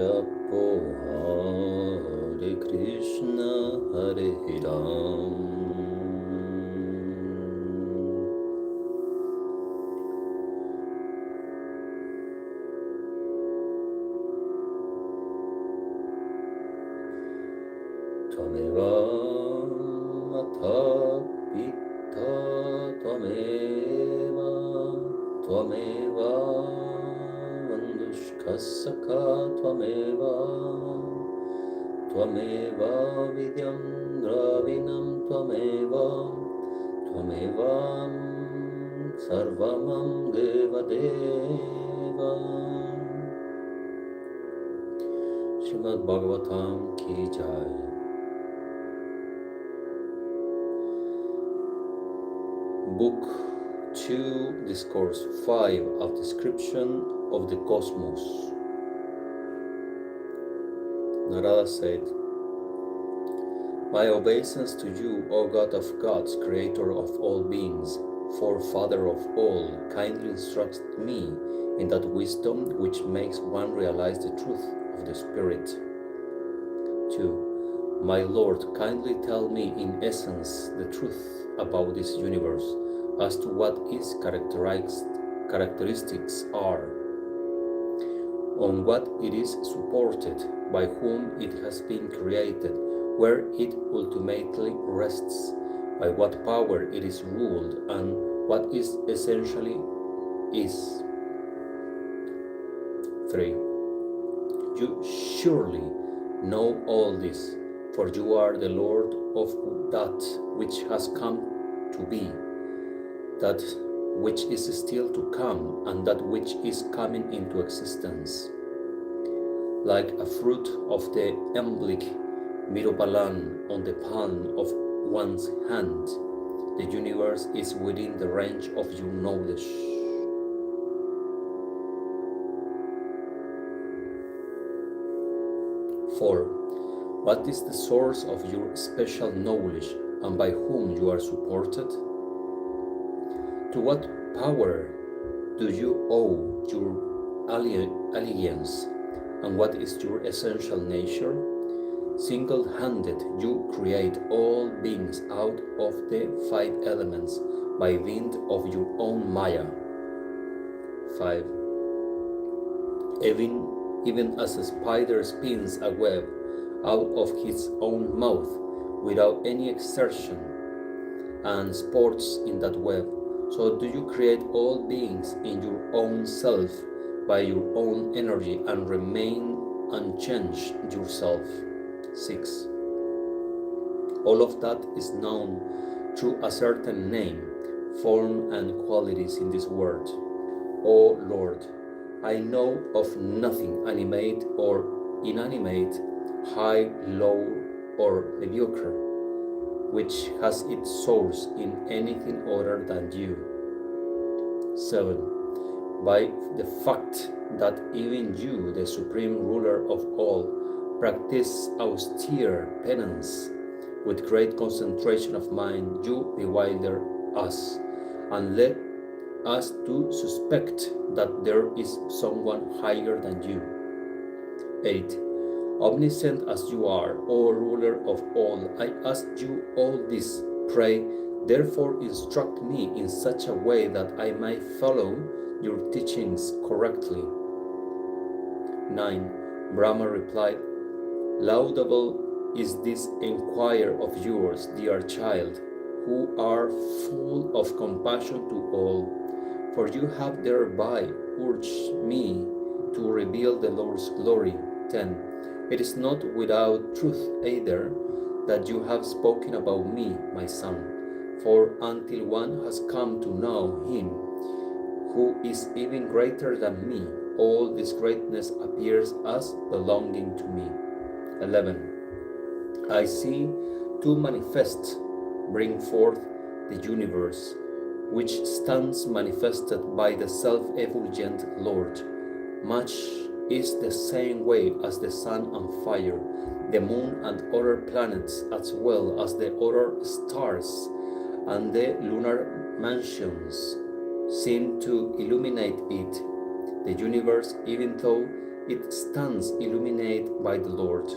japo Hare Krishna Hare Ram Tvameva Mata Pitta Tvameva Mandushkasaka Tvameva Vidyam Dravinam Tvameva Sarvamam Deva Deva Srimadbhagavatam ki jai. Book 2, Discourse 5 of Description of the Cosmos. Narada said, My obeisance to you, O God of gods, creator of all beings, forefather of all, kindly instruct me in that wisdom which makes one realize the truth of the Spirit. 2. My Lord, kindly tell me in essence the truth about this universe, as to what its characteristics are, on what it is supported, by whom it has been created, where it ultimately rests, by what power it is ruled, and what it essentially is. 3. You surely know all this, for you are the Lord of that which has come to be, that which is still to come, and that which is coming into existence. Like a fruit of the emblic mirobalan on the palm of one's hand, the universe is within the range of your knowledge. 4. What is the source of your special knowledge, and by whom you are supported? To what power do you owe your allegiance, and what is your essential nature? Single-handed you create all beings out of the 5 elements by wind of your own Maya. 5. Even as a spider spins a web out of his own mouth without any exertion, and sports in that web, so do you create all beings in your own self by your own energy and remain unchanged yourself. 6. All of that is known through a certain name, form, and qualities in this world. O Lord, I know of nothing animate or inanimate, high, low, or mediocre, which has its source in anything other than you. 7. By the fact that even you, the supreme ruler of all, practice austere penance with great concentration of mind, you bewilder us and let us to suspect that there is someone higher than you. 8. Omniscient as you are, O ruler of all, I ask you all this. Pray, therefore instruct me in such a way that I may follow your teachings correctly. 9. Brahma replied, Laudable is this inquiry of yours, dear child, who are full of compassion to all, for you have thereby urged me to reveal the Lord's glory. 10. It is not without truth either that you have spoken about me, my son, for until one has come to know him, who is even greater than me, all this greatness appears as belonging to me. 11. I see two manifests bring forth the universe, which stands manifested by the self-effulgent Lord. Much is the same way as the sun and fire, the moon and other planets, as well as the other stars, and the lunar mansions seem to illuminate it. The universe, even though it stands illuminated by the Lord.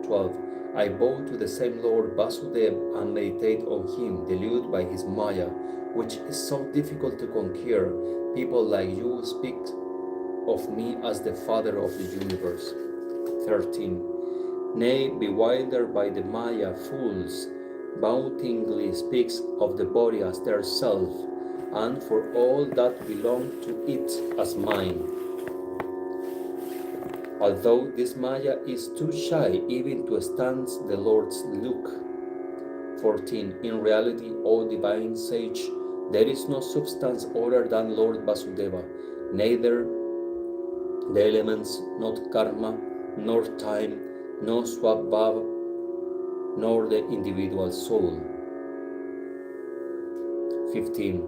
12. I bow to the same Lord Vasudeva and meditate on him, deluded by his Maya, which is so difficult to conquer. People like you speak of me as the Father of the universe. 13. Nay, bewildered by the Maya, fools vauntingly speaks of the body as their self, and for all that belong to it as mine. Although this Maya is too shy even to stand the Lord's look. 14. In reality, O divine sage, there is no substance other than Lord Vasudeva, neither the elements, not karma, nor time, no swabhava, nor the individual soul. 15.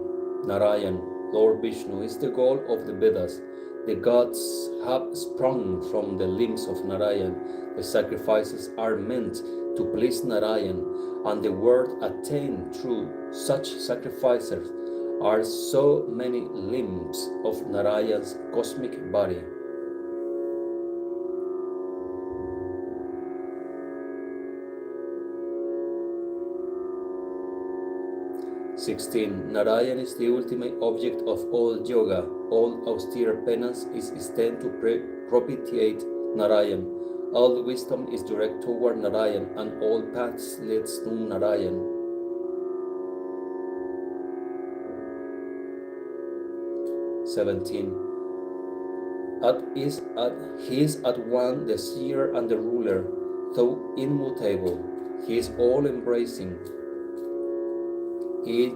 Narayan, Lord Vishnu, is the goal of the Vedas. The gods have sprung from the limbs of Narayan. The sacrifices are meant to please Narayan, and the world attained through such sacrifices are so many limbs of Narayan's cosmic body. Narayan is the ultimate object of all yoga. All austere penance is instead to propitiate Narayan. All wisdom is direct toward Narayan, and all paths leads to Narayan. 17. He is at one the seer and the ruler, though immutable. He is all-embracing. It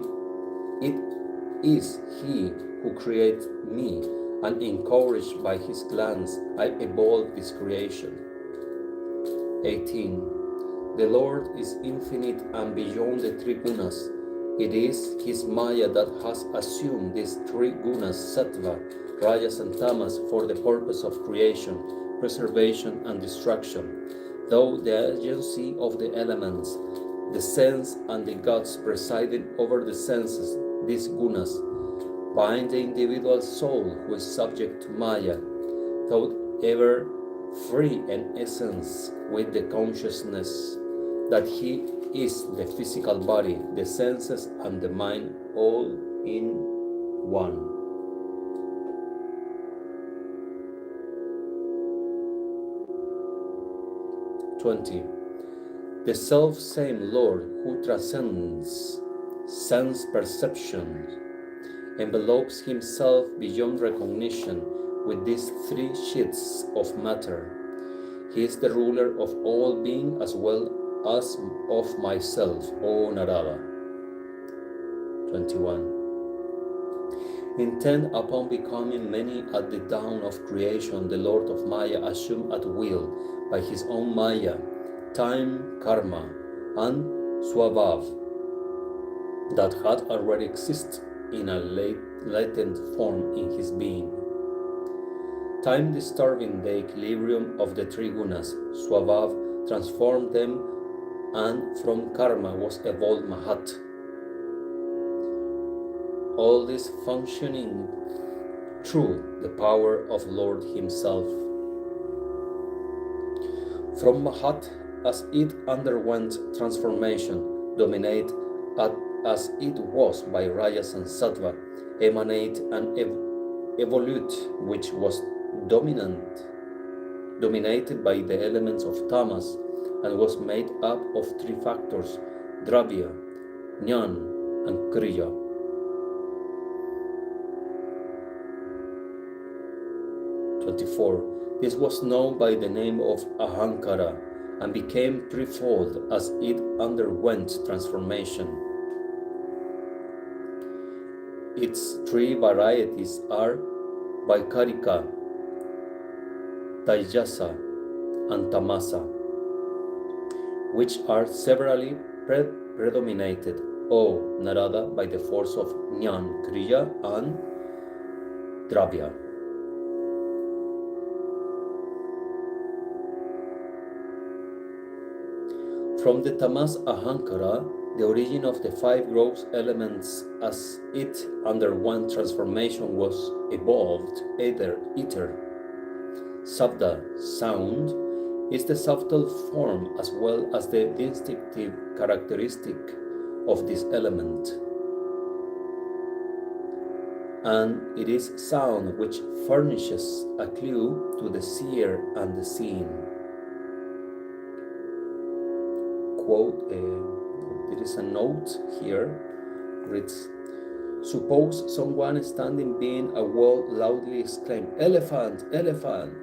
is he who created me, and encouraged by his glance, I evolved this creation. 18. The Lord is infinite and beyond the three gunas. It is his Maya that has assumed these three gunas, sattva, rajas, and tamas, for the purpose of creation, preservation, and destruction. Though the agency of the elements, the sense, and the gods presiding over the senses, these gunas, bind the individual soul who is subject to Maya, though ever free in essence, with the consciousness that he is the physical body, the senses, and the mind all in one. The self-same Lord who transcends sense perception envelopes himself beyond recognition with these three sheets of matter. He is the ruler of all being as well as of myself, O Narada. 21. Intent upon becoming many at the dawn of creation, the Lord of Maya assumed at will by his own Maya, time, karma, and swabhav that had already existed in a latent form in his being. Time disturbing the equilibrium of the three gunas, swabhav transformed them, and from karma was evolved Mahat. All this functioning through the power of Lord himself. From Mahat, as it underwent transformation, dominate as it was by Rajas and Sattva, emanate and evolute, which was dominated by the elements of Tamas, and was made up of three factors, Dravya, Jnana, and Kriya. 24. This was known by the name of Ahankara, and became threefold as it underwent transformation. Its three varieties are Vaikarika, Taijasa, and Tamasa, which are severally predominated, O Narada, by the force of Jnana, Kriya, and Dravya. From the Tamas Ahankara, the origin of the five gross elements as it underwent transformation was evolved ether, Sabda, sound, is the subtle form as well as the distinctive characteristic of this element. And it is sound which furnishes a clue to the seer and the seen. Quote, there is a note here, reads, suppose someone standing behind a wall loudly exclaim, "Elephant, elephant!"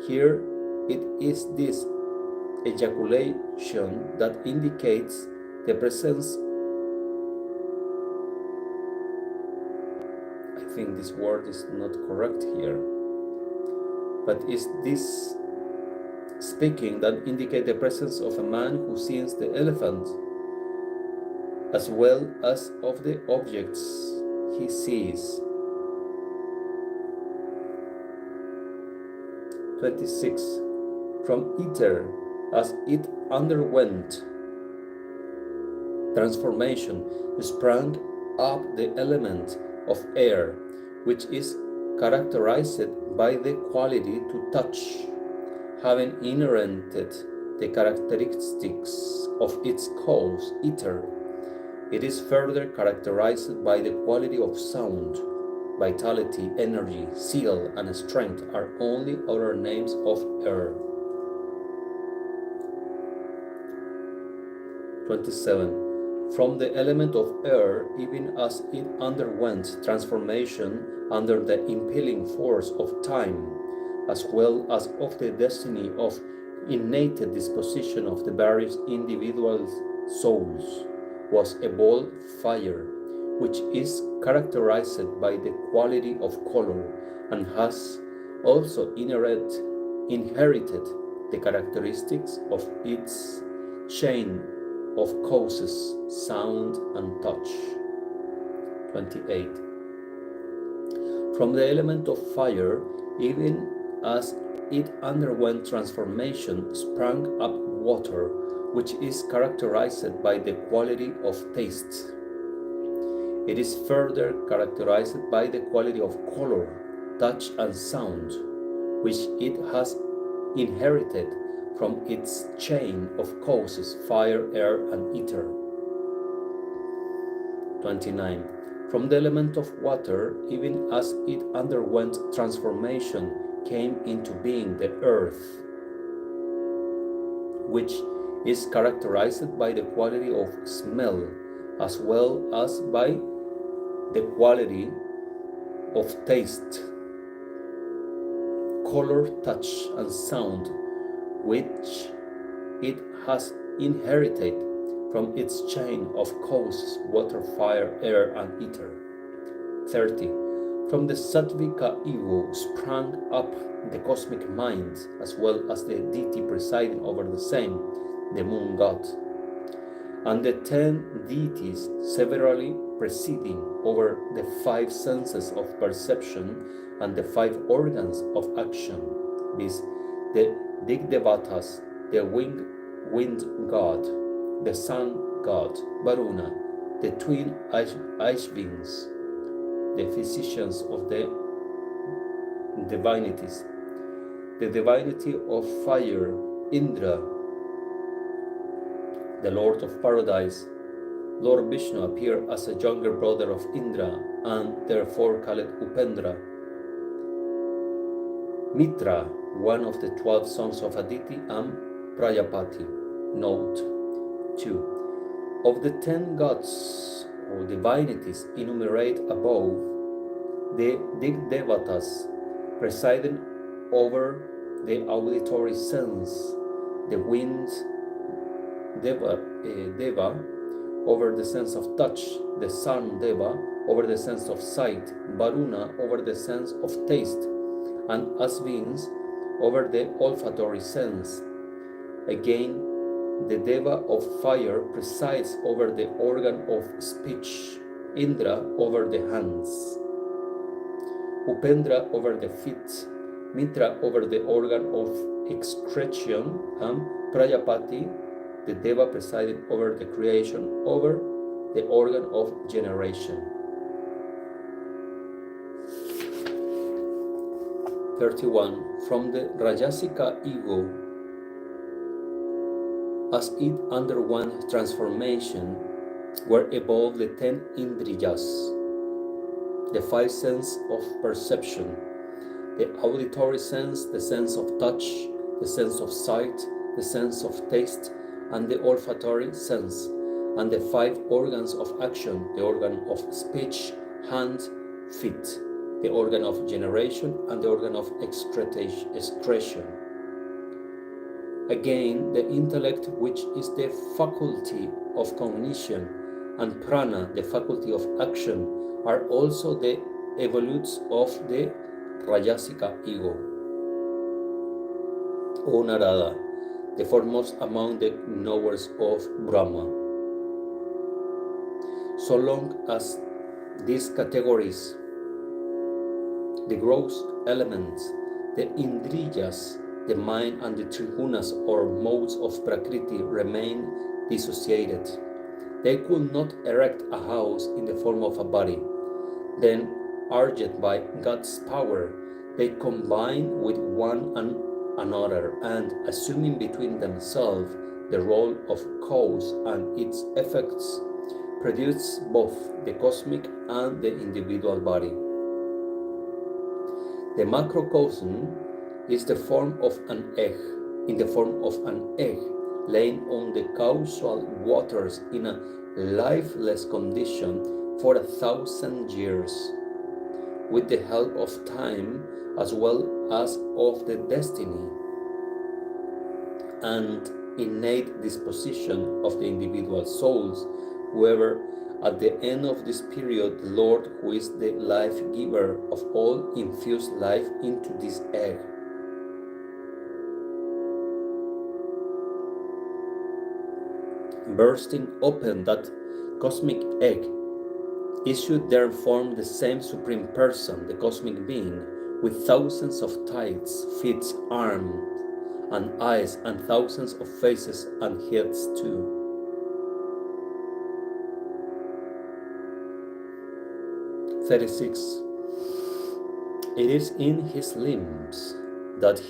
Here it is this ejaculation that indicates the presence. I think this word is not correct here, but is this speaking that indicate the presence of a man who sees the elephant as well as of the objects he sees. 26. From ether, as it underwent transformation, sprang up the element of air, which is characterized by the quality to touch, having inherited the characteristics of its cause, ether. It is further characterized by the quality of sound. Vitality, energy, zeal, and strength are only other names of air. 27. From the element of air, even as it underwent transformation under the impelling force of time, as well as of the destiny of innate disposition of the various individual souls, was evolved fire, which is characterized by the quality of color and has also inherited the characteristics of its chain of causes, sound and touch. 28. From the element of fire, even as it underwent transformation, sprang up water, which is characterized by the quality of taste. It is further characterized by the quality of color, touch, and sound, which it has inherited from its chain of causes, fire, air, and ether. 29. From the element of water, even as it underwent transformation, came into being the earth, which is characterized by the quality of smell, as well as by the quality of taste, color, touch, and sound, which it has inherited from its chain of causes, water, fire, air, and ether. 30. From the Sattvika ego sprang up the cosmic mind, as well as the deity presiding over the same, the moon god, and the 10 deities severally presiding over the 5 senses of perception and the 5 organs of action, viz. the Digdevatas, the wind god, the sun god, Varuna, the twin Aishvins, the physicians of the divinities, the divinity of fire, Indra, the Lord of Paradise. Lord Vishnu appeared as a younger brother of Indra and therefore called Upendra. Mitra, one of the 12 sons of Aditi, and Prajapati. Note 2. Of the 10 gods or divinities enumerated above, the Digdevatas presided over the auditory sense, the wind Deva over the sense of touch, the sun Deva over the sense of sight, Varuna over the sense of taste, and Asvins over the olfactory sense. Again, the Deva of fire presides over the organ of speech, Indra over the hands, Upendra over the feet, Mitra over the organ of excretion, and Prajapati, the Deva presiding over the creation, over the organ of generation. 31. From the Rajasika ego, as it underwent transformation, were evolved the 10 Indriyas, the 5 senses of perception: the auditory sense, the sense of touch, the sense of sight, the sense of taste, and the olfactory sense, and the 5 organs of action: the organ of speech, hand, feet, the organ of generation, and the organ of excretion. Again, the intellect, which is the faculty of cognition, and prana, the faculty of action, are also the evolutes of the Rajasika ego. O Narada, the foremost among the knowers of Brahma. So long as these categories, the gross elements, the Indriyas, the mind, and the Trigunas or modes of Prakriti remain dissociated, they could not erect a house in the form of a body. Then, urged by God's power, they combine with one another, and assuming between themselves the role of cause and its effects, produce both the cosmic and the individual body. The macrocosm is the form of an egg, in the form of an egg, laying on the causal waters in a lifeless condition for 1,000 years, with the help of time as well as of the destiny and innate disposition of the individual souls, whoever at the end of this period, the Lord, who is the life-giver of all, infused life into this egg. Bursting open that cosmic egg, it should there form the same Supreme Person, the cosmic being, with thousands of tides, feet, arms, and eyes, and thousands of faces and heads too. 36. It is in his limbs that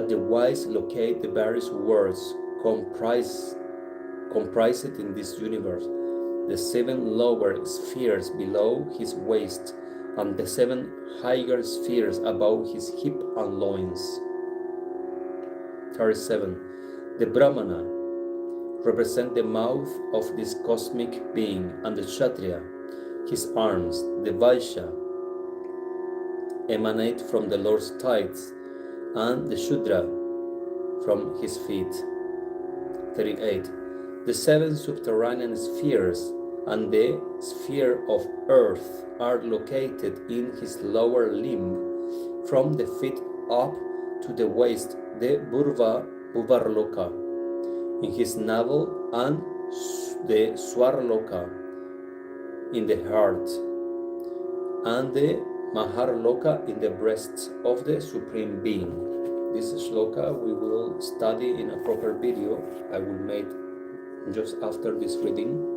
the wise locate the various worlds comprised in this universe, the 7 lower spheres below his waist, and the 7 higher spheres above his hip and loins. 37. The Brahmana represent the mouth of this cosmic being, and the Kshatriya, his arms. The Vaishya emanate from the Lord's thighs, and the Shudra from his feet. 38. The 7 subterranean spheres and the sphere of earth are located in his lower limb, from the feet up to the waist, the Bhuvarloka, in his navel, and the Swarloka in the heart, and the Maharloka in the breasts of the Supreme Being. This shloka we will study in a proper video I will make just after this reading.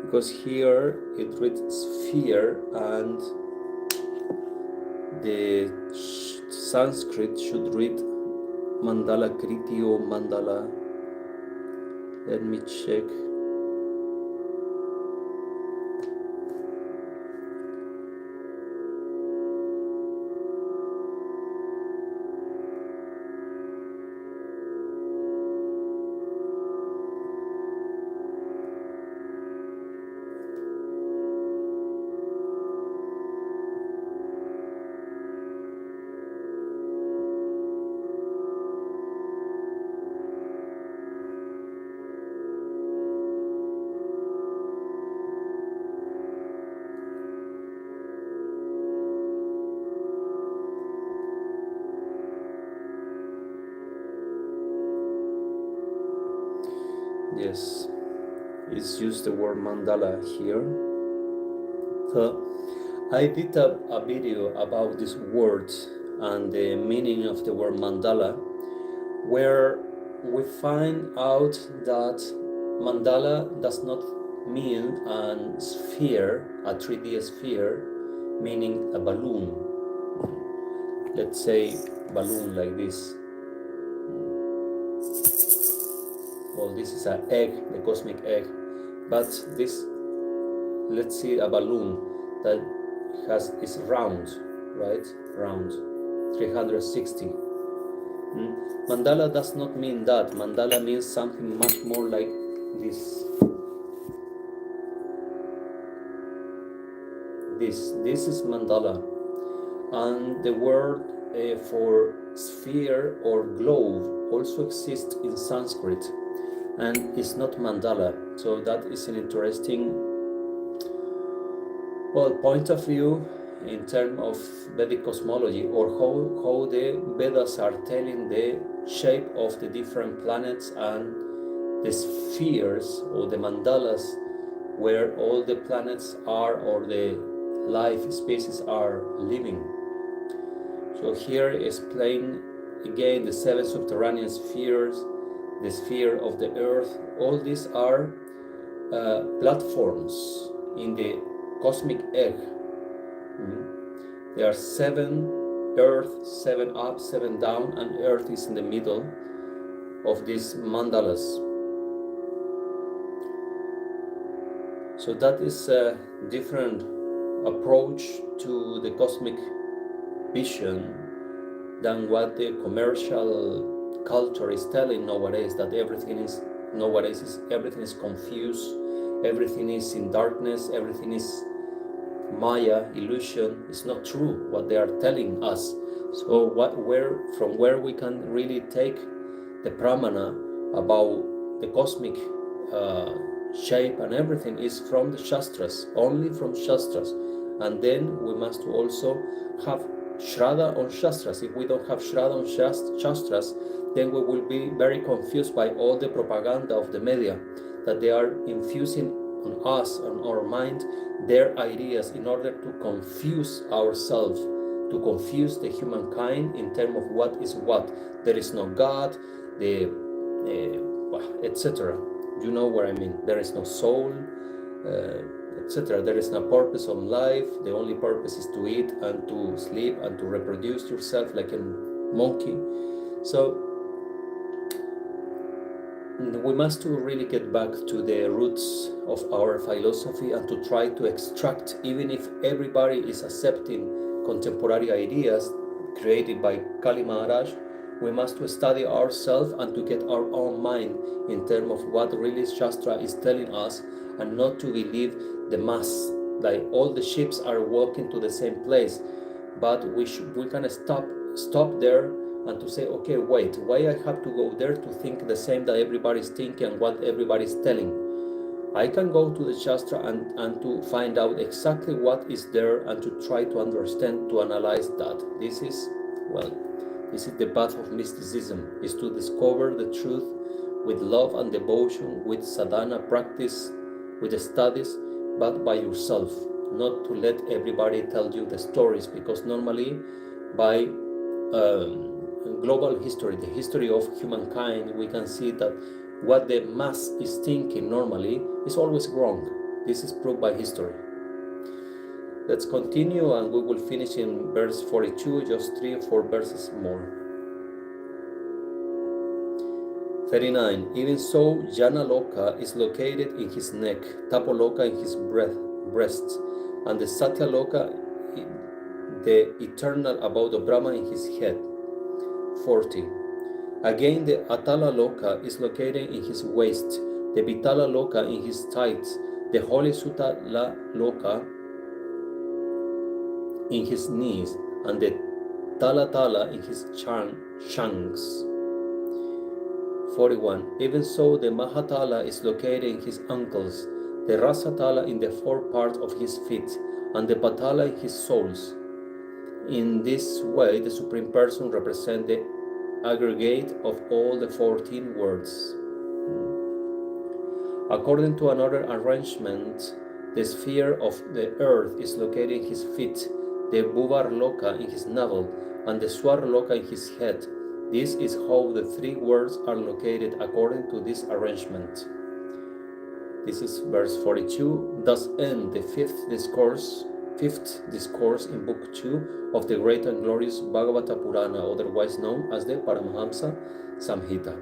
Because here it reads sphere, and the Sanskrit should read mandala kriti or mandala. Let me check. Yes, it's used the word mandala here. So I did a video about this word and the meaning of the word mandala, where we find out that mandala does not mean a sphere, a 3D sphere, meaning a balloon. Let's say balloon like this. Well, this is an egg, the cosmic egg, but this, let's see a balloon that is round, right? Round, 360. Mandala does not mean that. Mandala means something much more like this. This is mandala, and the word for sphere or globe also exists in Sanskrit, and it's not mandala. So that is an interesting, well, point of view in terms of Vedic cosmology, or how the Vedas are telling the shape of the different planets and the spheres or the mandalas where all the planets are, or the life species are living. So here is playing again the 7 subterranean spheres, the sphere of the earth. All these are platforms in the cosmic egg. There are 7 earth, 7 up, 7 down, and earth is in the middle of these mandalas. So that is a different approach to the cosmic vision than what the commercial culture is telling nowadays, that everything is confused, everything is in darkness, everything is Maya, illusion. Is not true what they are telling us. So from where we can really take the pramana about the cosmic shape and everything is from the Shastras, only from Shastras. And then we must also have Shraddha on Shastras. If we don't have Shraddha on Shastras, then we will be very confused by all the propaganda of the media, that they are infusing on us, on our mind, their ideas in order to confuse ourselves, to confuse the humankind in terms of what is what. There is no God, etc. You know what I mean. There is no soul, etc. There is no purpose on life. The only purpose is to eat and to sleep and to reproduce yourself like a monkey. So we must really get back to the roots of our philosophy and to try to extract, even if everybody is accepting contemporary ideas created by Kali Maharaj, we must study ourselves and to get our own mind in terms of what really Shastra is telling us, and not to believe the mass, like all the ships are walking to the same place. But we can stop there and to say, okay, wait, why I have to go there to think the same that everybody's thinking and what everybody's telling? I can go to the Shastra and to find out exactly what is there and to try to understand, to analyze that. This is the path of mysticism, is to discover the truth with love and devotion, with sadhana practice, with the studies, but by yourself, not to let everybody tell you the stories, because normally by global history, the history of humankind, we can see that what the mass is thinking normally is always wrong. This is proved by history. Let's continue and we will finish in verse 42, just 3 or 4 verses more. 39. Even so, Jana Loka is located in his neck, Tapoloka in his breast, and the Satya Loka, the eternal abode of Brahma, in his head. 40. Again, the Atala Loka is located in his waist, the Vitala Loka in his thighs, the Holy Sutala Loka in his knees, and the Tala in his shanks. 41. Even so, the Mahatala is located in his ankles, the Rasatala in the 4 parts of his feet, and the Patala in his soles. In this way, the Supreme Person represents the aggregate of all the 14 words. According to another arrangement, the sphere of the earth is located in his feet, the Bhuvar Loka in his navel, and the Swar Loka in his head. This is how the 3 words are located according to this arrangement. This is verse 42. Thus end the fifth discourse in Book 2 of the great and glorious Bhagavata Purana, otherwise known as the Paramahamsa Samhita.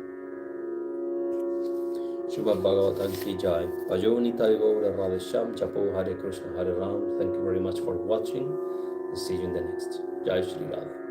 Srimadbhagavatam ki jai. Jai Sri Radheshyam. Japo Hare Krishna Hare Ram. Thank you very much for watching, and see you in the next. Jai Sri Radha.